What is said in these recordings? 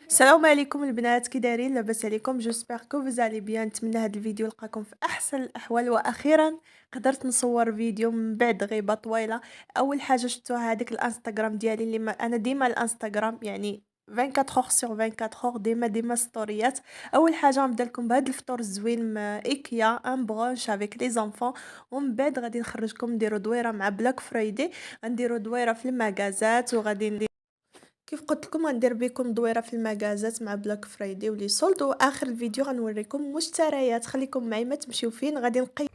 السلام عليكم البنات، كي دايرين؟ لاباس عليكم؟ جوسبر كو فوز علي بيان. نتمنى هذا الفيديو لقاكم في احسن الاحوال، واخيرا قدرت نصور فيديو من بعد غيبه طويله. اول حاجه شفتوها هذيك الانستغرام ديالي اللي ما انا ديما الانستغرام يعني 24 اور سور 24 اور ديما ستوريات. اول حاجه غنبدا لكم بهذا الفطور الزوين ايكيا ان برونش افيك لي زانفون، ومن بعد غادي نخرجكم نديرو دويره مع بلاك فرايدي. غنديرو دويره في المغازات، وغادي كيف قلت لكم غندير بكم دويره في المغازات مع بلاك فرايدي ولي سولد. واخر الفيديو غنوريكم مشتريات. خليكم معي، ما تمشيو فين. غادي نقي.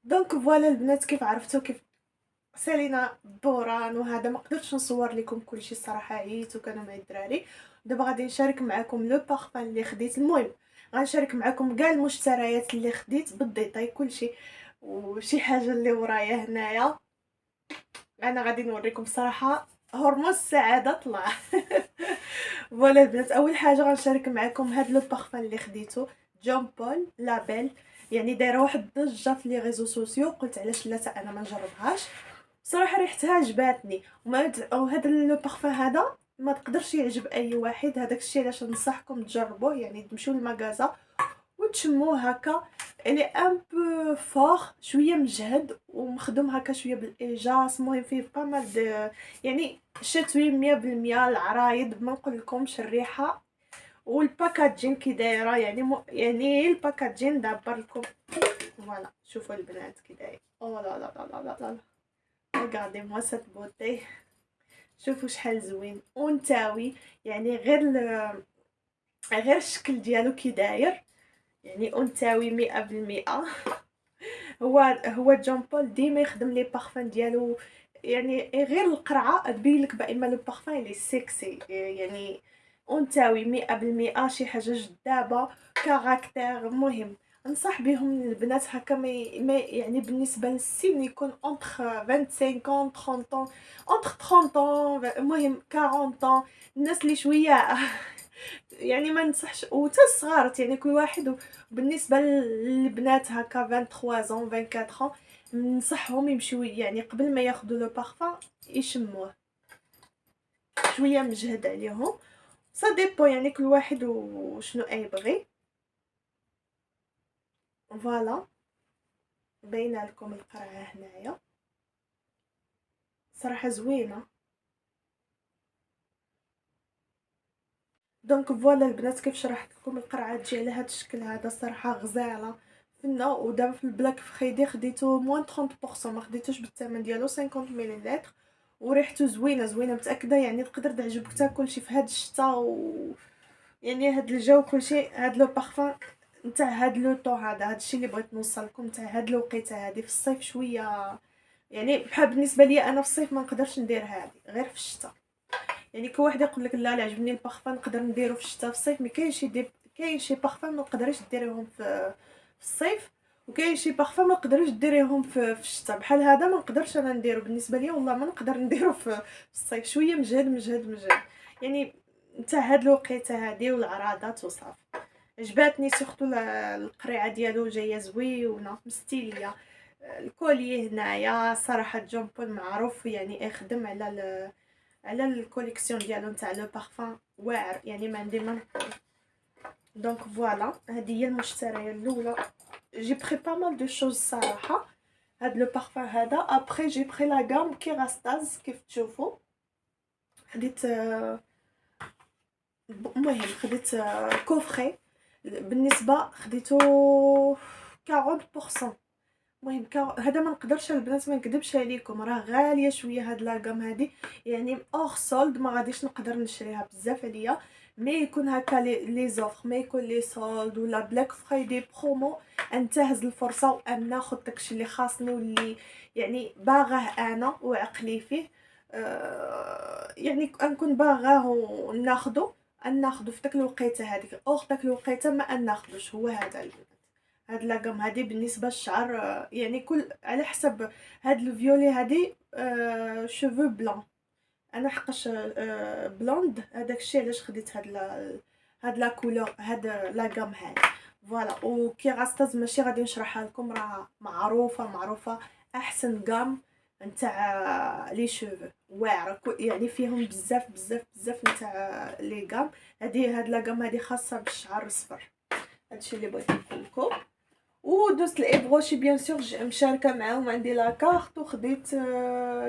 دونك فوالا البنات، كيف عرفتوا كيف سالينا الدوران وهذا. ما قدرتش نصور لكم كلشي الصراحه، عييت وكانوا معايا الدراري. دابا غادي نشارك معكم لو بارفان اللي خديت. المهم غنشارك معكم كاع المشتريات اللي خديت بالديتاي كلشي، وشي حاجه اللي ورايا هنايا. انا غادي نوريكم الصراحه هرمون السعاده طلع. فوالا البنات، اول حاجه غنشارك معكم هاد لو بارفان اللي خديته جون بول لابيل. يعني دايره واحد الضجه في لي ريزو سوسيو، قلت علاش لا حتى انا ما نجربهاش. صراحه ريحتها عجباتني. وهذا لو بارفان هذا ما تقدرش يعجب اي واحد. هذاك الشيء علاش ننصحكم تجربوه، يعني تمشيو للمغازه وتشموه هكا. الي ان بو فور، شويه مجهد ومخدوم هكا شويه بالايجاص. المهم فيه بامال يعني شتوي 100%. العرايض ما نقولكمش الريحه والباكاجين كي دايره، يعني يعني الباكاجين دابر لكم. فوالا شوفوا البنات كي داير. او لا لا لا لا لا لا، ريغاردي موا سات بوتي. شوفوا شحال زوين ونتاوي. يعني غير الشكل ديالو كي داير، يعني انثوي 100%. هو جون بول ديما يخدم لي بارفان ديالو، يعني غير القرعه تبين لك بان لو بارفان لي سيكسي، يعني انثوي 100%. شي حاجه جذابه، كاركتير. مهم انصح بهم البنات هكا. يعني بالنسبه للسن يكون اونتر 25 30 اونتر 30، المهم 40. الناس اللي شويه يعني ما نصحش، وتا الصغار يعني كل واحد. بالنسبه للبنات هكا 23 ans 24 ans ننصحهم يمشيو، يعني قبل ما ياخذوا لو بارفان يشموه. شويه مجهد عليهم، سا ديبو يعني كل واحد وشنو يبغي. فوالا باينه لكم القرعه هنايا. صراحه زوينه. دونك فوالا البنات، كيف شرحت لكم القرعه تجي على هذا الشكل هذا، الصراحه غزاله فنه. ودابا في البلاك فريدي خديته موان 30%، ما خديتوش بالثمن ديالو 50 مليلتر. وريحته زوينه زوينه متاكده، يعني تقدر تعجبك حتى كلشي في هذا الشتاء يعني هاد الجو كلشي. هاد لو بارفان نتاع هاد لو طون هذا، هادشي اللي بغيت نوصل لكم نتاع هاد الوقيته هادي. في الصيف شويه يعني بحال بالنسبه لي انا في الصيف ما نقدرش ندير هادي، غير في الشتاء. يعني كل واحد يقول لك لا لا عجبني البارفان نقدر نديرو في الشتاء، في الصيف ما كاينش كاين شي بارفان ما تقدريش ديريهم في الصيف، وكاين شي بارفان ما تقدريش ديريهم في الشتاء. بحال هذا ما نقدرش انا نديرو، بالنسبه لي والله ما نقدر نديرو في الصيف، شويه مجهد مجهد مجهد يعني نتاع هاد الوقيته هادي والعراضات وصافي. عجباتني سورتو القريعه ديالو جايه زويونه مستيليه. الكولي هنايا صراحه جون بول معروف يعني يخدم على الكوليكسيون ديالو نتاع لو بارفان واعر، يعني ما عندي ما نقول. دونك فوالا هذه هي المشتريه الاولى. جي بري با مال دو شوز صراحه. هاد لو بارفان هذا ابري جي بري لا غام كيراستاز كيف تشوفوا. خديت المهم خديت كوفري بالنسبه خديتو 40%. المهم هذا ما نقدرش البنات ما نكذبش عليكم، راه غاليه شويه هاد لاغام هادي، يعني اوغ سولد ما غاديش نقدر نشريها بزاف عليا. مي يكون هكا لي زوفر، ما يكون لي سولد ولا بلاك فرايدي برومو، انتهز الفرصه وان ناخذ داكشي اللي خاصني واللي يعني باغاه انا وعقلي فيه. يعني نكون باغاه وناخذه، ان ناخذه في داك الوقيته هذيك، اوغ داك الوقيته ما ان ناخذوش. هو هذا هاد لاكام هادي بالنسبه للشعر، يعني كل على حسب. هاد الفيولي هادي شوفو بلون، انا حقاش بلوند هذاك الشيء علاش خديت هاد لا كولور هاد لاكام هادي. فوالا وكيغاستاز ماشي غادي نشرحها لكم، راه معروفه احسن غام نتاع لي شوفو واعره، يعني فيهم بزاف بزاف بزاف نتاع لي غام. هاد لاكام هادي خاصه بالشعر الصفر. هادشي اللي بغيت نقول لكم. ودوزت الابغوشي بيان سور مشاركه معاهم، عندي لاكارت وخديت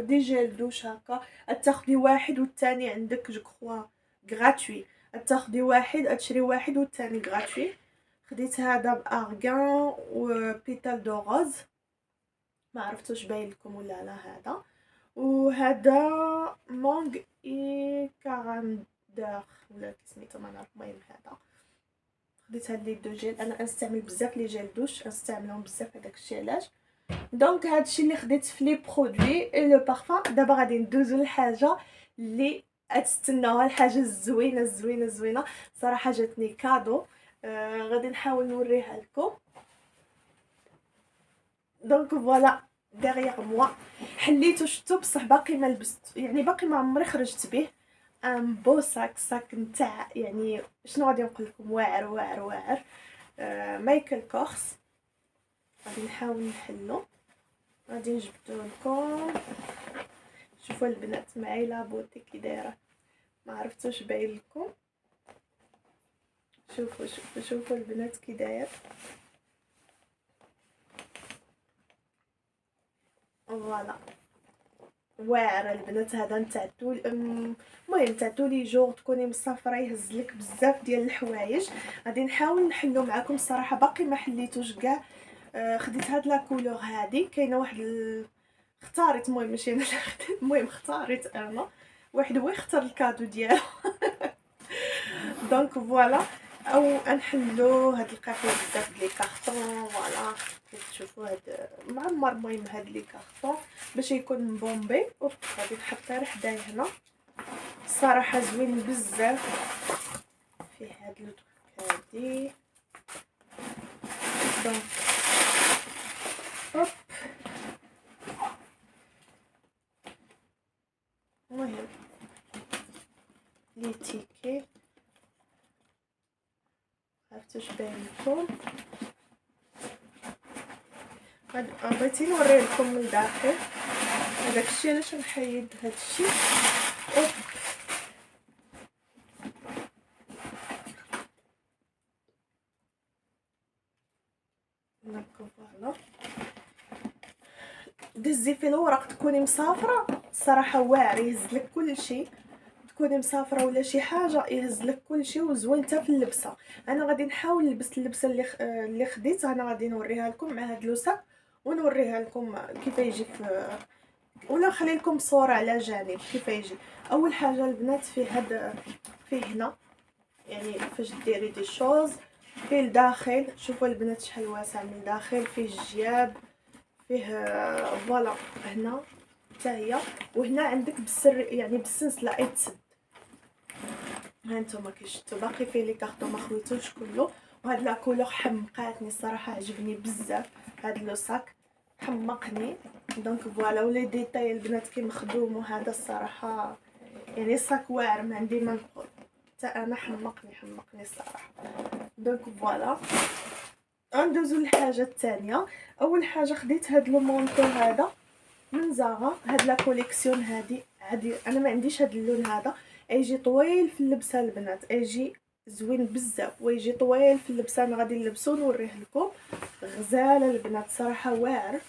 دي جيل دوش هكا. تاخدي واحد والثاني عندك جو كخوا غراتوي، تاخدي واحد تشري واحد والثاني غراتوي. خديت هذا بارغان وبيتال دو روز، ما عرفتوش باين لكم ولا لا هذا. وهذا مونغ اي كاراندور ولا سميتو ما نعرف. المهم هذا خديت هاد لي دو جيل، انا نستعمل بزاف لي جيل دوش، نستعملهم بزاف هذاك الشيء علاش. دونك هادشي اللي خديت في لي برودوي اي لو بارفان. دابا غادي ندوزو للحاجه اللي تستناوها، الحاجه الزوينه الزوينه الزوينه صراحه جاتني كادو. غادي نحاول نوريها لكم. دونك فوالا ديغيغ موا حليتو شفتو، بصح باقي ما لبست، يعني باقي ما عمري خرجت به. ان بو ساك نتاع يعني شنو غادي نقول لكم، واعر واعر واعر. مايكل كورس. غادي نحاول نحلو، غادي نجبدو لكم. شوفوا البنات معايا لابوتي كي دايره، ما عرفتوش باين لكم. شوفوا البنات كي داير. فوالا واعر البنات هذا نتاع طول. المهم نتاع طولي جور، تكوني مسافره يهزلك بزاف ديال الحوايج. غادي نحاول نحلو معكم الصراحه، باقي ما حليتوش كاع. خديت هاد لا كولور هادي، كاينه واحد اختاريت، المهم ماشي انا اللي خديت، المهم اختاريت انا، واحد هو يختار الكادو ديالو. دونك فوالا او نحلو هاد القافيه بزاف ديال لي كارطون. فوالا كيف تشوفوا هاد معمر. المهم هاد لي كارطون باش يكون مبومبي. غادي نحط غير حدايا هنا، الصراحه زوين بزاف. فيه هاد لو تروك هادي. دونك اوب. المهم لي تيكي عرفتوش باين لكم. بغيتي نوريه لكم من الداخل هذاك الشيء علاش نحيد هذا الشيء. اوب. دونك فوالا دزي في الورق تكوني مسافره، الصراحه واعر، يهز لك كل شيء، تكوني مسافره ولا شي حاجه يهز لك كل شيء، وزوين حتى في اللبسه. انا غادي نحاول نلبس اللبسه اللي خديت، انا غادي نوريها لكم مع هاد لوسا، ونوريها لكم كيف يجي في، ولا نخلي لكم صوره على جانب كيف يجي. اول حاجه البنات فيه هاد، فيه هنا يعني فاش ديري دي شوز، فيه الداخل، شوفوا البنات شحال واسع من الداخل، فيه الجياب، فيه فوالا هنا حتى هي، وهنا عندك بالسر يعني بالسلسله اي تسد. ها نتوما كي شفتوا باقي فيه لي كارطون ما خويتوش كله. وهاد لا كولور حمقاتني الصراحه، عجبني بزاف هاد لو صاك، حمقني. دونك فوالا، ولي ديتاي البنات كي مخدوم وهذا الصراحه يعني صاك واعر، ما عندي ما نقول، حتى انا حمقني الصراحه. دونك فوالا، ندوزو للحاجه الثانيه. اول حاجه خديت هاد لو مونطو هذا من زارا، هاد لا كوليكسيون هادي عادي، انا ما عنديش هاد اللون هذا، يجي طويل في اللبسه البنات، يجي زوين بزاف ويجي طويل في اللبسه. انا غادي نلبسو نوريه لكم، غزاله البنات صراحه واعر.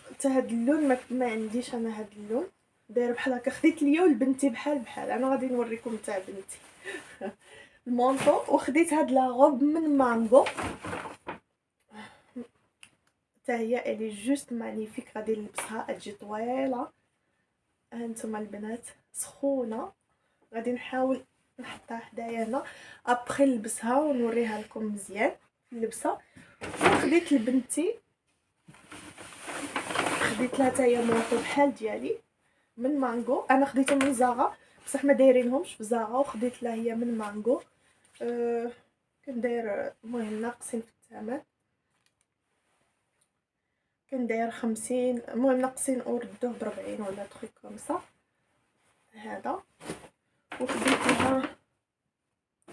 حتى هاد اللون ما عنديش انا هاد اللون، داير بحال هكا، خديت ليا ولبنتي بحال انا غادي نوريكم تاع بنتي. المونطو، وخديت هاد لا غوب من مانغو، حتى هي الي جوست مانيفيك، غادي نلبسها تجي طويله. هانتوما البنات سخونه، غادي نحاول نحطها حدايا هنا ابخي نلبسها ونوريها لكم مزيان اللبسه. وخديت لبنتي، خديت لها حتى هي مونطو بحال ديالي من مانغو، انا خديته من زارا بصح ما دايرينهمش في زارا، وخديت لها هي من مانغو. كان داير المهم ناقصين في الثمن، كان داير 50، المهم ناقصين وردوه ب40 ولا تخيك كومسا هذا. وخديت لها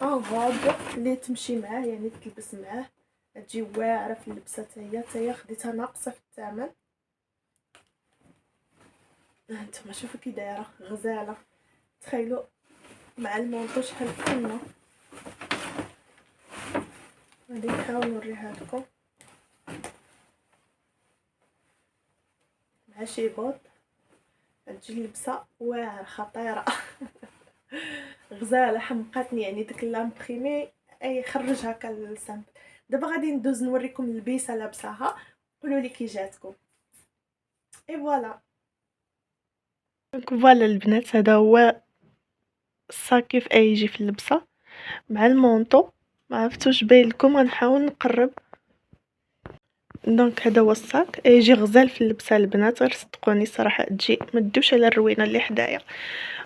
غوب اللي تمشي معاه يعني تلبس معاه، تجي واعره في اللبسه. حتى هي خديتها ناقصه في الثمن. هانتوما شوفوا كي دايره غزاله، تخيلوا مع المونطو شحال فنه. غادي نحاول نوريها لكم مع شي بوط، تجي اللبسه واعره خطيره. غزاله حمقاتني يعني داك لامبريمي اي خرج هكا السامبل. دابا غادي ندوز نوريكم اللبسه لابساها، قولوا لي كي جاتكم. اي فوالا، دونك فوالا البنات، هذا هو الصاك كيف يجي في اللبسه مع المونطو. ما عرفتوش باين لكم، غنحاول نقرب. دونك هذا هو الصاك، يجي غزال في اللبسه البنات، غير صدقوني صراحه تجي ما تدوش على الروينه اللي حدايا.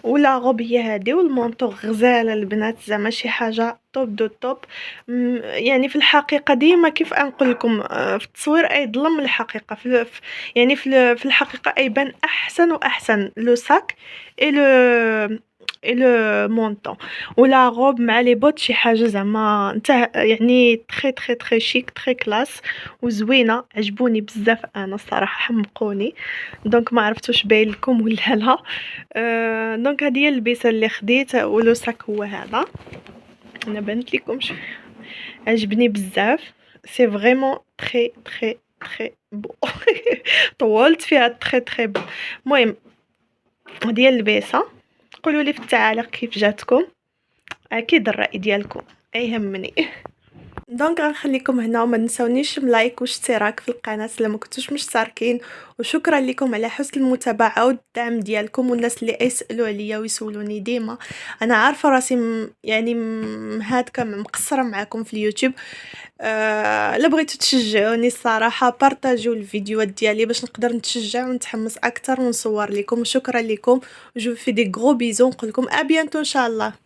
ولا غوب هي هادي، والمونطو غزاله البنات، زعما شي حاجه توب دو توب. يعني في الحقيقه ديما كيف نقول لكم، في التصوير يظلم الحقيقه، يعني في الحقيقه يبان احسن واحسن لو ساك اي لو مونطون. ولا غوب مع لي بوت شي حاجه زعما نتا يعني تري تري تري شيك، تري كلاس وزوينه، عجبوني بزاف انا الصراحه، حمقوني. دونك ما عرفتوش باين لكم ولا لا. دونك هذه هي اللبسه اللي خديت، ولو ساك هو هذا، انا بانت لكم عجبني بزاف، سي فريمون تري تري تري بو. طولت فيها تري تري بو. المهم هذه هي اللبسه، قولوا لي في التعاليق كيف جاتكم، اكيد الراي ديالكم يهمني. دونك غنخليكم هنا، وما تنسونيش لايك واشتراك في القناه الا ما كنتوش مشتركين. وشكرا لكم على حسن المتابعه والدعم ديالكم، والناس اللي يسالوا عليا ويسولوني ديما. انا عارفه راسي يعني هادكا مقصره معكم في اليوتيوب. الا بغيتو تشجعوني الصراحه بارطاجيو الفيديوهات ديالي باش نقدر نتشجع ونتحمس اكثر ونصور لكم. شكرا لكم، جو في دي غرو بيزو، نقول لكم ا بيانتو ان شاء الله.